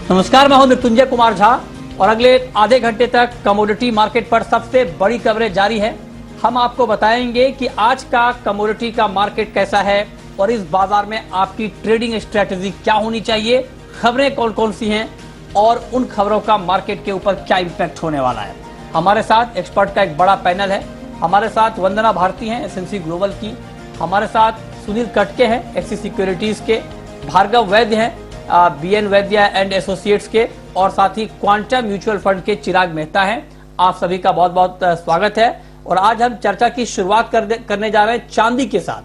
नमस्कार, मैं हूं मृत्युंजय कुमार झा और अगले आधे घंटे तक कमोडिटी मार्केट पर सबसे बड़ी कवरेज जारी है। हम आपको बताएंगे कि आज का कमोडिटी का मार्केट कैसा है और इस बाजार में आपकी ट्रेडिंग स्ट्रेटेजी क्या होनी चाहिए, खबरें कौन कौन सी हैं और उन खबरों का मार्केट के ऊपर क्या इम्पैक्ट होने वाला है। हमारे साथ एक्सपर्ट का एक बड़ा पैनल है। हमारे साथ वंदना भारती हैं एसएनसी ग्लोबल की, हमारे साथ सुनील कटके हैं एक्सिस सिक्योरिटीज के, भार्गव वैद्य हैं बीएन वैद्य एंड एसोसिएट्स के, और साथ ही क्वांटम म्यूचुअल फंड के चिराग मेहता हैं। आप सभी का बहुत बहुत स्वागत है। और आज हम चर्चा की शुरुआत करने जा रहे हैं चांदी के साथ,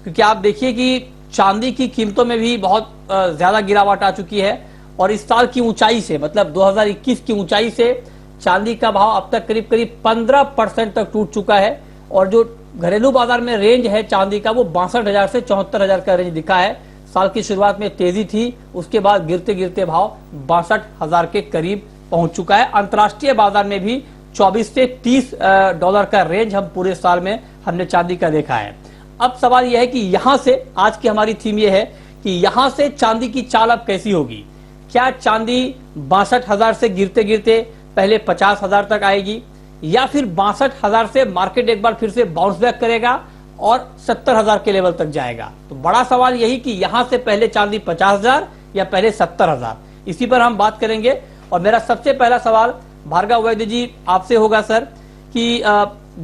क्योंकि आप देखिए कि चांदी की कीमतों में भी बहुत ज्यादा गिरावट आ चुकी है और इस साल की ऊंचाई से, मतलब 2021 की ऊंचाई से चांदी का भाव अब तक करीब करीब 15% तक टूट चुका है। और जो घरेलू बाजार में रेंज है चांदी का, वो 62,000 से 74,000 का रेंज दिखा है। साल की शुरुआत में तेजी थी, उसके बाद गिरते गिरते भाव 62,000 के करीब पहुंच चुका है। अंतर्राष्ट्रीय बाजार में भी 24 से 30 डॉलर का रेंज हम पूरे साल में हमने चांदी का देखा है। अब सवाल यह है कि यहां से, आज की हमारी थीम यह है कि यहां से चांदी की चाल अब कैसी होगी। क्या चांदी 62,000 से गिरते गिरते पहले 50,000 तक आएगी, या फिर 62,000 से मार्केट एक बार फिर से बाउंस बैक करेगा और 70,000 के लेवल तक जाएगा। तो बड़ा सवाल यही कि यहां से पहले चांदी 50,000 या पहले 70,000, इसी पर हम बात करेंगे। और मेरा सबसे पहला सवाल भार्गव वैद्य जी आपसे होगा सर, कि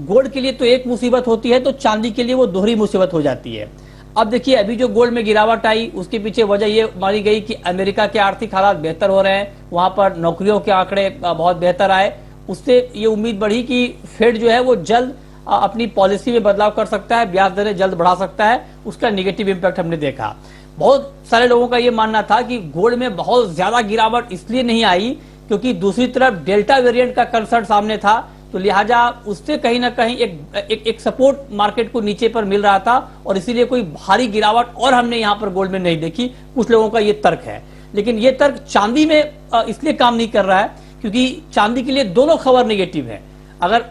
गोल्ड के लिए तो एक मुसीबत होती है, तो चांदी के लिए वो दोहरी मुसीबत हो जाती है। अब देखिए, अभी जो गोल्ड में गिरावट आई उसके पीछे वजह ये मानी गई कि अमेरिका के आर्थिक हालात बेहतर हो रहे हैं, वहां पर नौकरियों के आंकड़े बहुत बेहतर आए। उससे ये उम्मीद बढ़ी कि फेड जो है वो जल्द अपनी पॉलिसी में बदलाव कर सकता है, ब्याज दरें जल्द बढ़ा सकता है। उसका नेगेटिव इंपैक्ट हमने देखा। बहुत सारे लोगों का ये मानना था कि गोल्ड में बहुत ज्यादा गिरावट इसलिए नहीं आई क्योंकि दूसरी तरफ डेल्टा वेरिएंट का कंसर्न सामने था, तो लिहाजा उससे कहीं ना कहीं एक सपोर्ट मार्केट को नीचे पर मिल रहा था और इसीलिए कोई भारी गिरावट और हमने यहां पर गोल्ड में नहीं देखी। कुछ लोगों का ये तर्क है, लेकिन ये तर्क चांदी में इसलिए काम नहीं कर रहा है क्योंकि चांदी के लिए दोनों खबर नेगेटिव है। अगर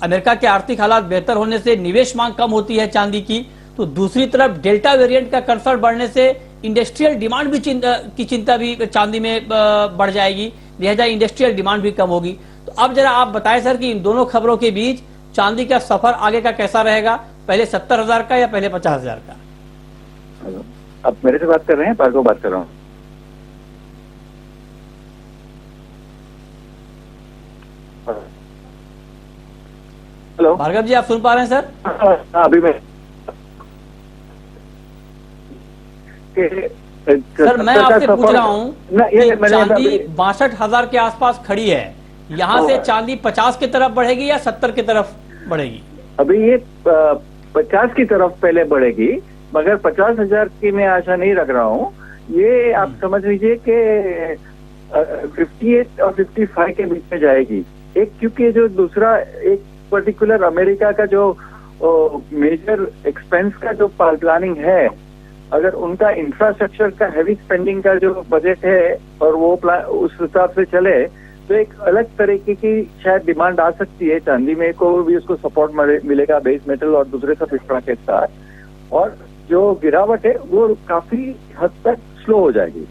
अमेरिका के आर्थिक हालात बेहतर होने से निवेश मांग कम होती है चांदी की, तो दूसरी तरफ डेल्टा वेरिएंट का कंसर्न बढ़ने से इंडस्ट्रियल डिमांड भी की चिंता भी चांदी में बढ़ जाएगी, लिहाजा इंडस्ट्रियल डिमांड भी कम होगी। तो अब जरा आप बताएं सर कि इन दोनों खबरों के बीच चांदी का सफर आगे का कैसा रहेगा, पहले 70,000 का या पहले 50,000 का? आप मेरे से बात कर रहे हैं? भार्गव बात कर रहा हूँ। हेलो भार्गव जी, आप सुन पा रहे हैं सर? अभी मैं सर मैं आपसे पूछ रहा हूँ कि चांदी 62,000 के आसपास खड़ी है, यहाँ से चांदी 50 की तरफ बढ़ेगी या 70 की तरफ बढ़ेगी? अभी ये 50 की तरफ पहले बढ़ेगी, मगर 50,000 की मैं आशा नहीं रख रहा हूँ। ये आप समझ लीजिए कि 58 और 55 के बीच में जाएगी। एक क्योंकि जो दूसरा एक पर्टिकुलर अमेरिका का जो मेजर एक्सपेंस का जो प्लानिंग है, अगर उनका इंफ्रास्ट्रक्चर का हैवी स्पेंडिंग का जो बजट है और वो उस हिसाब से चले तो एक अलग तरीके की शायद डिमांड आ सकती है। चांदी में को भी उसको सपोर्ट मिलेगा बेस मेटल और दूसरे सब पिस्टरा के साथ, और जो गिरावट है वो काफी हद तक स्लो हो जाएगी।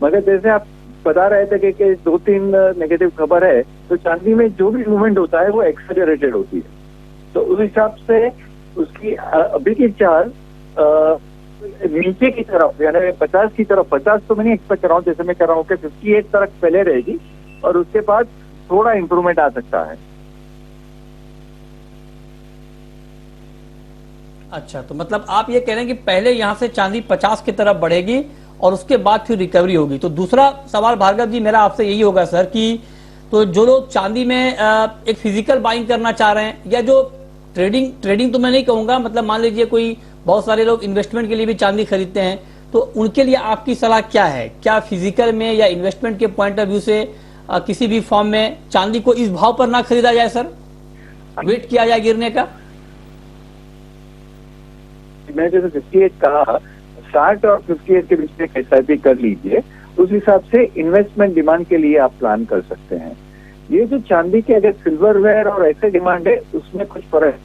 मगर जैसे आप बता रहे थे कि 2-3 नेगेटिव खबर है, तो चांदी में जो भी मूवमेंट होता है वो एक्सेलरेटेड होती है। तो उस हिसाब से उसकी अभी की चाल नीचे की तरफ, यानी 50 की तरफ, 50 तो मैं नहीं एक्सपेक्ट कर रहा हूँ, जैसे मैं कर रहा हूँ कि 58 तक पहले रहेगी और उसके बाद थोड़ा इंप्रूवमेंट आ सकता है। अच्छा, तो मतलब आप ये कह रहे हैं कि पहले यहां से चांदी 50 की तरफ बढ़ेगी और उसके बाद फिर रिकवरी होगी। तो दूसरा सवाल भार्गव जी मेरा आपसे यही होगा सर कि तो जो लोग चांदी में एक फिजिकल बाइंग करना चाह रहे हैं, या जो ट्रेडिंग तो मैं नहीं कहूंगा, मतलब मान लीजिए कोई बहुत सारे लोग इन्वेस्टमेंट के लिए भी चांदी खरीदते हैं, तो उनके लिए आपकी सलाह क्या है? क्या फिजिकल में या इन्वेस्टमेंट के पॉइंट ऑफ व्यू से किसी भी फॉर्म में चांदी को इस भाव पर ना खरीदा जाए सर, वेट किया जाए गिरने का? मैं जैसे 58 कहा, 60 और 58 के बीच में SIP कर लीजिए, उस हिसाब से इन्वेस्टमेंट डिमांड के लिए आप प्लान कर सकते हैं। ये जो चांदी के अगर सिल्वरवेयर और ऐसे डिमांड है उसमें कुछ फर्क,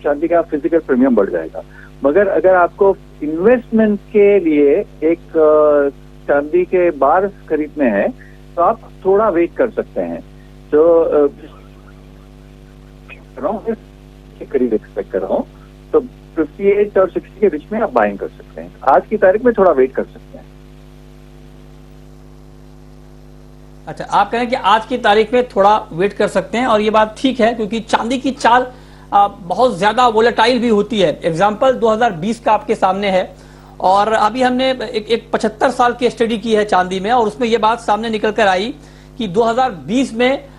चांदी का फिजिकल प्रीमियम बढ़ जाएगा। मगर अगर आपको इन्वेस्टमेंट के लिए एक चांदी के बार खरीदने हैं तो आप थोड़ा वेट कर सकते हैं। तो करीब एक्सपेक्ट कर रहा हूँ, तो 58 और 60 के बीच में आप बाइंग कर सकते हैं। आज की तारीख में थोड़ा वेट कर सकते हैं। अच्छा, आप कह रहे हैं कि आज की तारीख में थोड़ा वेट कर सकते हैं, और ये बात ठीक है क्योंकि चांदी की चाल बहुत ज्यादा वोलेटाइल भी होती है। एग्जाम्पल 2020 का आपके सामने है, और अभी हमने एक 75 साल की स्टडी की है चांदी में, और उसमें ये बात सामने निकल कर आई कि 2020 में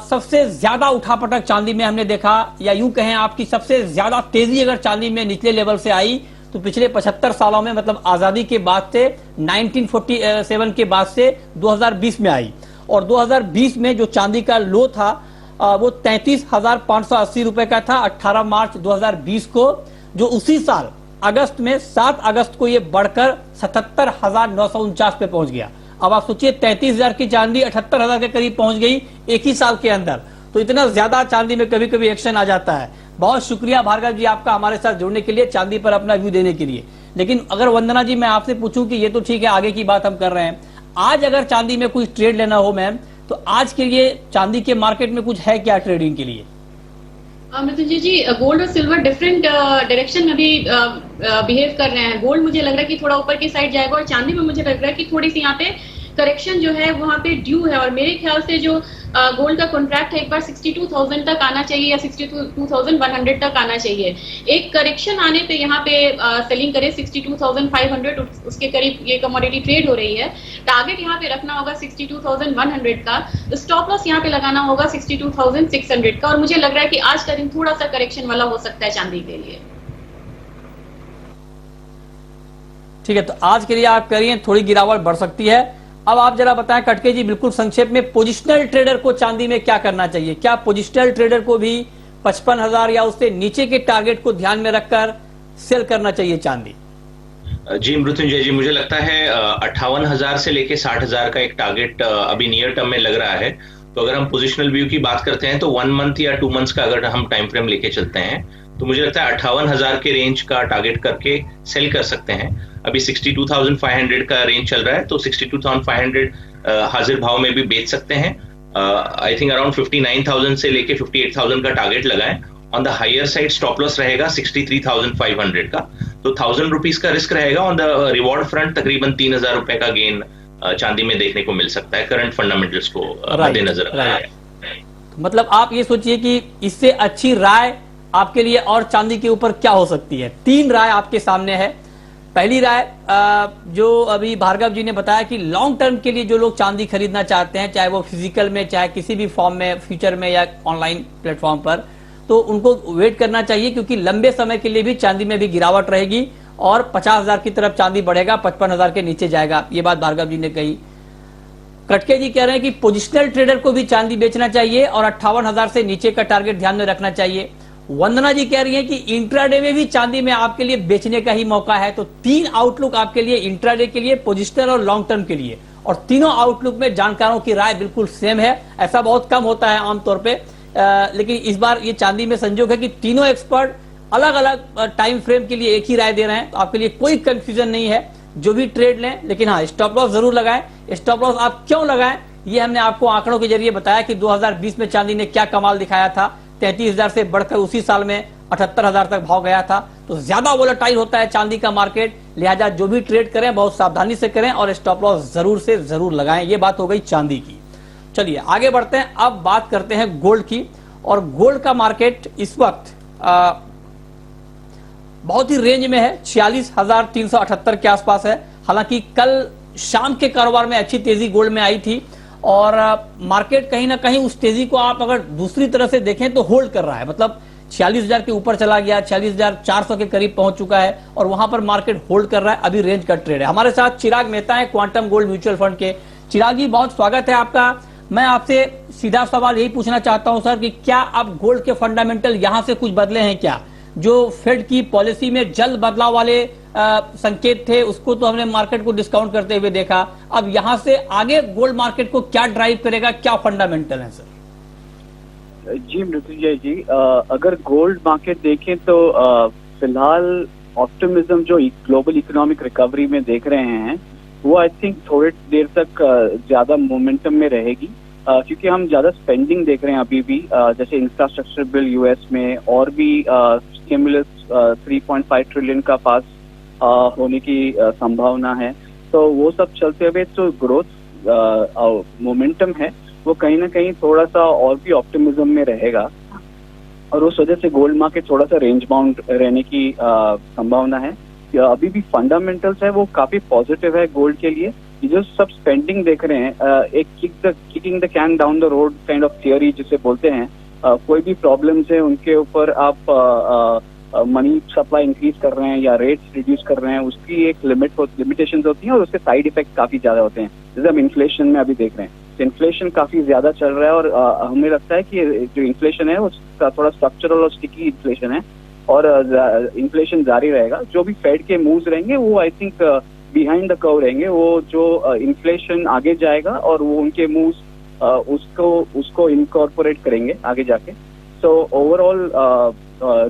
सबसे ज्यादा उठापटक चांदी में हमने देखा, या यूं कहें आपकी सबसे ज्यादा तेजी अगर चांदी में निचले लेवल से आई तो पिछले 75 सालों में, मतलब आजादी के बाद से 1947 के बाद से 2020 में आई। और 2020 में जो चांदी का लो था वो 33,580 रुपए का था 18 मार्च 2020 को, जो उसी साल अगस्त में 7 अगस्त को ये बढ़कर 77,949 पे पहुंच गया। अब आप सोचिए 33,000 की चांदी 78,000 के करीब पहुंच गई एक ही साल के अंदर। तो इतना ज्यादा चांदी में कभी कभी एक्शन आ जाता है। बहुत शुक्रिया भार्गव जी आपका हमारे साथ जुड़ने के लिए, चांदी पर अपना व्यू देने के लिए। लेकिन अगर वंदना जी मैं आपसे पूछूं कि ये तो ठीक है, आगे की बात हम कर रहे हैं, आज अगर चांदी में कोई ट्रेड लेना हो मैम, तो आज के लिए चांदी के मार्केट में कुछ है क्या ट्रेडिंग के लिए? मृत्युंजय जी, गोल्ड और सिल्वर डिफरेंट डायरेक्शन में भी बिहेव कर रहे हैं। गोल्ड मुझे लग रहा है कि थोड़ा ऊपर की साइड जाएगा, और चांदी में मुझे लग रहा है कि थोड़ी सी यहाँ पे करेक्शन जो है वहां पे ड्यू है। और मेरे ख्याल से जो गोल्ड का कॉन्ट्रैक्ट है एक बार 62,000 तक आना चाहिए, या 62,100 तक आना चाहिए। एक करेक्शन आने पे यहाँ पे सेलिंग करे 62,500 उसके करीब ये कमोडिटी ट्रेड हो रही है। टारगेट यहाँ पे रखना होगा 62,100 का, स्टॉप लॉस यहाँ पे लगाना होगा 62,600 का। और मुझे लग रहा है कि आज का दिन थोड़ा सा करेक्शन वाला हो सकता है चांदी के लिए। ठीक है, तो आज के लिए आप कह रही हैं थोड़ी गिरावट बढ़ सकती है। अब आप जरा बताएं कटके जी, बिल्कुल संक्षेप में, पोजिशनल ट्रेडर को चांदी में क्या करना चाहिए? क्या पोजिशनल ट्रेडर को भी 55,000 या उससे नीचे के टारगेट को ध्यान में रखकर सेल करना चाहिए चांदी? जी मृत्युंजय जी, मुझे लगता है 58,000 से लेके 60,000 का एक टारगेट अभी नियर टर्म में लग रहा है। तो अगर हम पोजिशनल व्यू की बात करते हैं तो 1 मंथ या 2 मंथ्स का अगर हम टाइम फ्रेम लेके चलते हैं तो मुझे लगता है 58,000 के रेंज का टारगेट करके सेल कर सकते हैं। अभी 62,500 का रेंज चल रहा है, तो 62,500 हाजिर भाव में भी बेच सकते हैं। आई थिंक अराउंड 59,000 से लेके 58,000 का टारगेट लगाएं। On the higher side stop loss रहेगा 63,500 का, तो 1,000 रुपीज का रिस्क रहेगा। ऑन द रिवॉर्ड फ्रंट तकरीबन 3,000 रुपए का गेन चांदी में देखने को मिल सकता है, करंट फंडामेंटल्स को मद्देनजर रखा है। मतलब आप ये सोचिए कि इससे अच्छी राय आपके लिए और चांदी के ऊपर क्या हो सकती है? 3 राय आपके सामने है। पहली राय जो अभी भार्गव जी ने बताया कि लॉन्ग टर्म के लिए जो लोग चांदी खरीदना चाहते हैं, चाहे वो फिजिकल में, चाहे किसी भी फॉर्म में, फ्यूचर में या ऑनलाइन प्लेटफॉर्म पर, तो उनको वेट करना चाहिए, क्योंकि लंबे समय के लिए भी चांदी में भी गिरावट रहेगी और 50,000 की तरफ चांदी बढ़ेगा, 55,000 के नीचे जाएगा। ये बात भार्गव जी ने कही। कटके जी कह रहे हैं कि पोजिशनल ट्रेडर को भी चांदी बेचना चाहिए और 58,000 से नीचे का टारगेट ध्यान में रखना चाहिए। वंदना जी कह रही हैं कि इंट्राडे में भी चांदी में आपके लिए बेचने का ही मौका है। तो 3 आउटलुक आपके लिए, इंट्राडे के लिए, पोजिशनल और लॉन्ग टर्म के लिए, और तीनों आउटलुक में जानकारों की राय बिल्कुल सेम है। ऐसा बहुत कम होता है आमतौर पे, लेकिन इस बार ये चांदी में संजोग है कि तीनों एक्सपर्ट अलग अलग टाइम फ्रेम के लिए एक ही राय दे रहे हैं। तो आपके लिए कोई कंफ्यूजन नहीं है, जो भी ट्रेड लें, लेकिन हाँ स्टॉप लॉस जरूर लगाएं। स्टॉप लॉस आप क्यों लगाएं, ये हमने आपको आंकड़ों के जरिए बताया कि 2020 में चांदी ने क्या कमाल दिखाया था। 33,000 से बढ़कर उसी साल में 78,000 तक भाव गया था। तो ज्यादा वोलेटाइल होता है चांदी का मार्केट, लिहाजा जो भी ट्रेड करें बहुत सावधानी से करें और स्टॉप लॉस जरूर से जरूर लगाएं। ये बात हो गई चांदी की। चलिए आगे बढ़ते हैं, अब बात करते हैं गोल्ड की। और गोल्ड का मार्केट इस वक्त बहुत ही रेंज में है, 46,378 के आसपास है। हालांकि कल शाम के कारोबार में अच्छी तेजी गोल्ड में आई थी, और मार्केट कहीं ना कहीं उस तेजी को आप अगर दूसरी तरह से देखें तो होल्ड कर रहा है। मतलब 46,000 के ऊपर चला गया, 46,400 के करीब पहुंच चुका है, और वहां पर मार्केट होल्ड कर रहा है। अभी रेंज का ट्रेड है। हमारे साथ चिराग मेहता है, क्वांटम गोल्ड म्यूचुअल फंड के। चिराग जी बहुत स्वागत है आपका। मैं आपसे सीधा सवाल यही पूछना चाहता हूं सर कि क्या अब गोल्ड के फंडामेंटल यहां से कुछ बदले हैं क्या? जो फेड की पॉलिसी में जल्द बदलाव वाले संकेत थे, उसको तो हमने मार्केट को डिस्काउंट करते हुए देखा। अब यहां से आगे गोल्ड मार्केट को क्या ड्राइव करेगा, क्या फंडामेंटल है सर? जी मृत्युंजय जी, अगर गोल्ड मार्केट देखें तो फिलहाल ऑप्टिमिज्म जो ग्लोबल इकोनॉमिक रिकवरी में देख रहे हैं वो आई थिंक थोड़ी देर तक ज्यादा मोमेंटम में रहेगी, क्योंकि हम ज्यादा स्पेंडिंग देख रहे हैं अभी भी, जैसे इंफ्रास्ट्रक्चर बिल यूएस में और भी स्टिमुलस 3.5 ट्रिलियन का पास होने की संभावना है। तो वो सब चलते हुए जो ग्रोथ मोमेंटम है वो कहीं ना कहीं थोड़ा सा और भी ऑप्टिमिज्म में रहेगा, और उस वजह से गोल्ड मार्केट थोड़ा सा रेंज बाउंड रहने की संभावना है। अभी भी फंडामेंटल्स है वो काफी पॉजिटिव है गोल्ड के लिए। ये जो सब स्पेंडिंग देख रहे हैं, एक kicking the can down the road kind of theory जिसे बोलते हैं, कोई भी प्रॉब्लम्स है उनके ऊपर आप मनी सप्लाई इंक्रीज कर रहे हैं या रेट्स रिड्यूस कर रहे हैं, उसकी एक लिमिटेशंस होती हैं और उसके साइड इफेक्ट काफी ज्यादा होते हैं, जैसे हम इन्फ्लेशन में अभी देख रहे हैं। इन्फ्लेशन काफी ज्यादा चल रहा है और हमें लगता है कि जो इन्फ्लेशन है वो थोड़ा स्ट्रक्चरल और स्टिकी इन्फ्लेशन है और इन्फ्लेशन जारी रहेगा। जो भी फेड के मूव्स रहेंगे वो I think behind the curve रहेंगे, वो जो इन्फ्लेशन आगे जाएगा और वो उनके मूव्स उसको इनकॉर्पोरेट करेंगे आगे जाके। सो ओवरऑल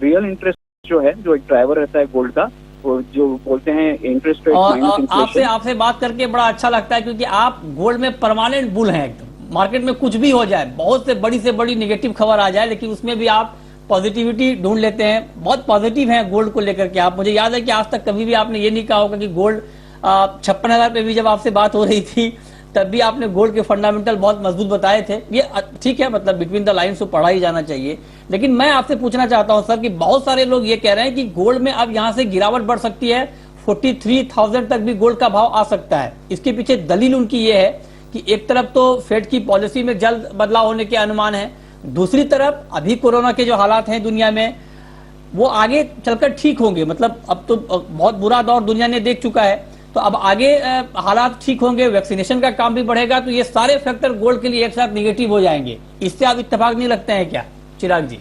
रियल इंटरेस्ट जो है, जो एक ड्राइवर रहता है गोल्ड का, वो जो बोलते हैं इंटरेस्ट रेट माइनस इन्फ्लेशन। आपसे बात करके बड़ा अच्छा लगता है, क्योंकि आप गोल्ड में परमानेंट बुल हैं एकदम। मार्केट में कुछ भी हो जाए, बहुत से बड़ी नेगेटिव खबर आ जाए, लेकिन उसमें भी आप पॉजिटिविटी ढूंढ लेते हैं। बहुत पॉजिटिव हैं गोल्ड को लेकर के आप। मुझे याद है कि आज तक कभी भी आपने ये नहीं कहा होगा कि गोल्ड 56,000 पे भी जब आपसे बात हो रही थी तब भी आपने गोल्ड के फंडामेंटल बहुत मजबूत बताए थे। ये ठीक है, मतलब बिटवीन द लाइन्स तो पढ़ा ही जाना चाहिए। लेकिन मैं आपसे पूछना चाहता हूं सर कि बहुत सारे लोग ये कह रहे हैं कि गोल्ड में अब यहां से गिरावट बढ़ सकती है, 43,000 तक भी गोल्ड का भाव आ सकता है। इसके पीछे दलील उनकी ये है कि एक तरफ तो फेड की पॉलिसी में जल्द बदलाव होने के अनुमान है, दूसरी तरफ अभी कोरोना के जो हालात हैं दुनिया में वो आगे चलकर ठीक होंगे। मतलब अब तो बहुत बुरा दौर दुनिया ने देख चुका है, तो अब आगे हालात ठीक होंगे, वैक्सीनेशन का काम भी बढ़ेगा, तो ये सारे फैक्टर गोल्ड के लिए एक साथ निगेटिव हो जाएंगे। इससे आप इत्तेफाक नहीं लगते हैं क्या चिराग जी?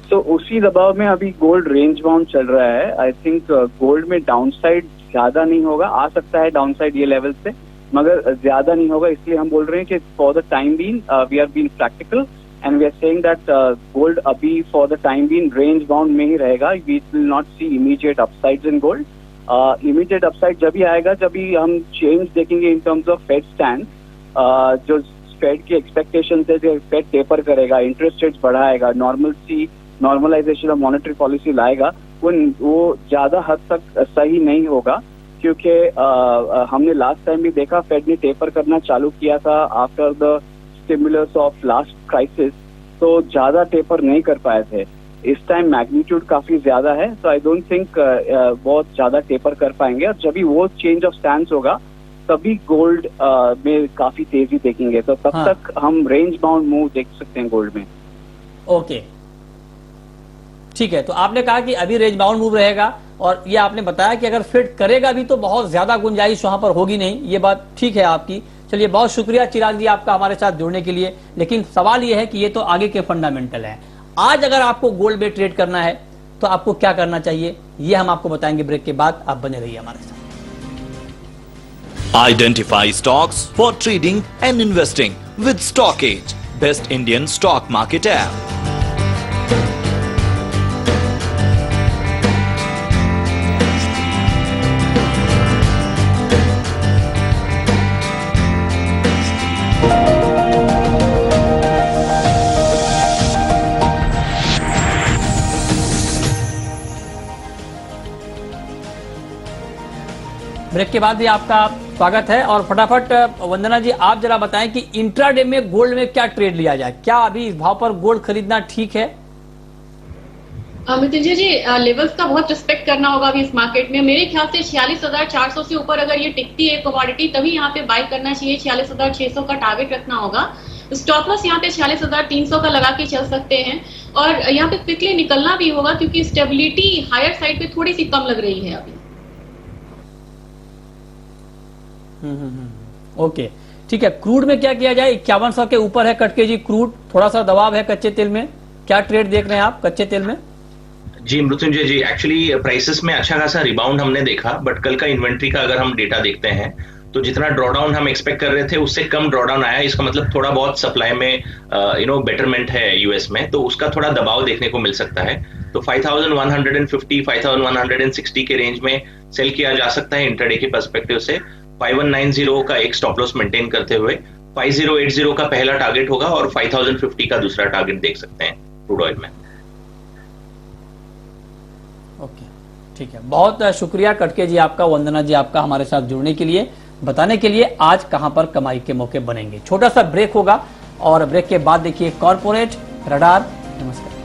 तो उसी दबाव में अभी गोल्ड रेंज बाउंड चल रहा है। आई थिंक गोल्ड में डाउनसाइड ज्यादा नहीं होगा, आ सकता है डाउनसाइड ये लेवल से, मगर ज्यादा नहीं होगा। इसलिए हम बोल रहे हैं कि for the time being we are being practical and we are saying that gold अभी for the time being range bound में ही रहेगा। We will not see immediate upsides in gold. Immediate upside जब ही आएगा जब ही हम चेंज देखेंगे in terms of Fed stand. जो फेड की एक्सपेक्टेशन है कि फेड टेपर करेगा, इंटरेस्ट रेट्स बढ़ाएगा, नॉर्मलाइजेशन ऑफ मॉनेटरी पॉलिसी लाएगा, वो ज्यादा हद तक सही नहीं होगा, क्योंकि हमने लास्ट टाइम भी देखा फेड ने टेपर करना चालू किया था after the stimulus of last crisis, तो ज्यादा टेपर नहीं कर पाए थे। इस टाइम मैग्नीट्यूड काफी ज्यादा है, तो आई डोंट थिंक बहुत ज्यादा टेपर कर पाएंगे। और जब भी वो चेंज ऑफ स्टैंड होगा तभी गोल्ड में काफी तेजी देखेंगे, तो तब तक हम रेंज बाउंड मूव देख सकते हैं गोल्ड में। ओके, ठीक है। तो आपने कहा कि अभी रेंज बाउंड मूव रहेगा, और ये आपने बताया कि अगर फेड करेगा भी तो बहुत ज्यादा गुंजाइश वहां पर होगी नहीं। ये बात ठीक है आपकी। चलिए, बहुत शुक्रिया चिराग जी आपका हमारे साथ जुड़ने के लिए। लेकिन सवाल ये है कि ये तो आगे के फंडामेंटल है। आज अगर आपको गोल्ड में ट्रेड करना है तो आपको क्या करना चाहिए, ये हम आपको बताएंगे ब्रेक के बाद। आप बने रहिए हमारे साथ। Identify stocks for trading and investing with Stockage, best Indian stock market app. Break के बाद भी आपका स्वागत है। और फटाफट वंदना जी, आप जरा बताएं कि इंट्राडे में गोल्ड में क्या ट्रेड लिया जाए? क्या अभी इस भाव पर गोल्ड खरीदना ठीक है? मृत्युंजय जी, लेवल्स का बहुत रिस्पेक्ट करना होगा अभी इस मार्केट में। मेरे ख्याल से 46,400 से ऊपर अगर ये टिकती है कमोडिटी, तभी यहाँ पे बाय करना चाहिए। 46,600 का टारगेट रखना होगा। स्टॉप लॉस यहाँ पे 46,300 का लगा के चल सकते हैं, और यहाँ पे क्विकली निकलना भी होगा, क्योंकि स्टेबिलिटी हायर साइड पे थोड़ी सी कम लग रही है अभी। ओके, ठीक है। क्रूड में क्या किया जाए? 5100 के ऊपर है कट के जी क्रूड, थोड़ा सा दबाव है कच्चे तेल में। क्या ट्रेड देख रहे हैं आप कच्चे तेल में? जी मृत्युंजय जी, एक्चुअली प्राइसेस में अच्छा खासा रिबाउंड हमने देखा, बट कल का इन्वेंट्री का अगर हम डेटा देखते हैं तो जितना ड्रॉडाउन हम एक्सपेक्ट कर रहे थे उससे कम ड्रॉडाउन आया। इसका मतलब थोड़ा बहुत सप्लाई में बेटरमेंट है यूएस में, तो उसका थोड़ा दबाव देखने को मिल सकता है। तो 5150 5160 के रेंज में सेल किया जा सकता है इंट्राडे के पर्सपेक्टिव से। 5190 का एक स्टॉप लॉस मेंटेन करते हुए 5080 का पहला टारगेट होगा और 5050 का दूसरा टारगेट देख सकते हैं क्रूड ऑयल में। ओके, ठीक है, बहुत शुक्रिया कटके जी आपका, वंदना जी आपका हमारे साथ जुड़ने के लिए, बताने के लिए आज कहां पर कमाई के मौके बनेंगे। छोटा सा ब्रेक होगा और ब्रेक के बाद देखिए कॉर्पोरेट रडार। नमस्कार।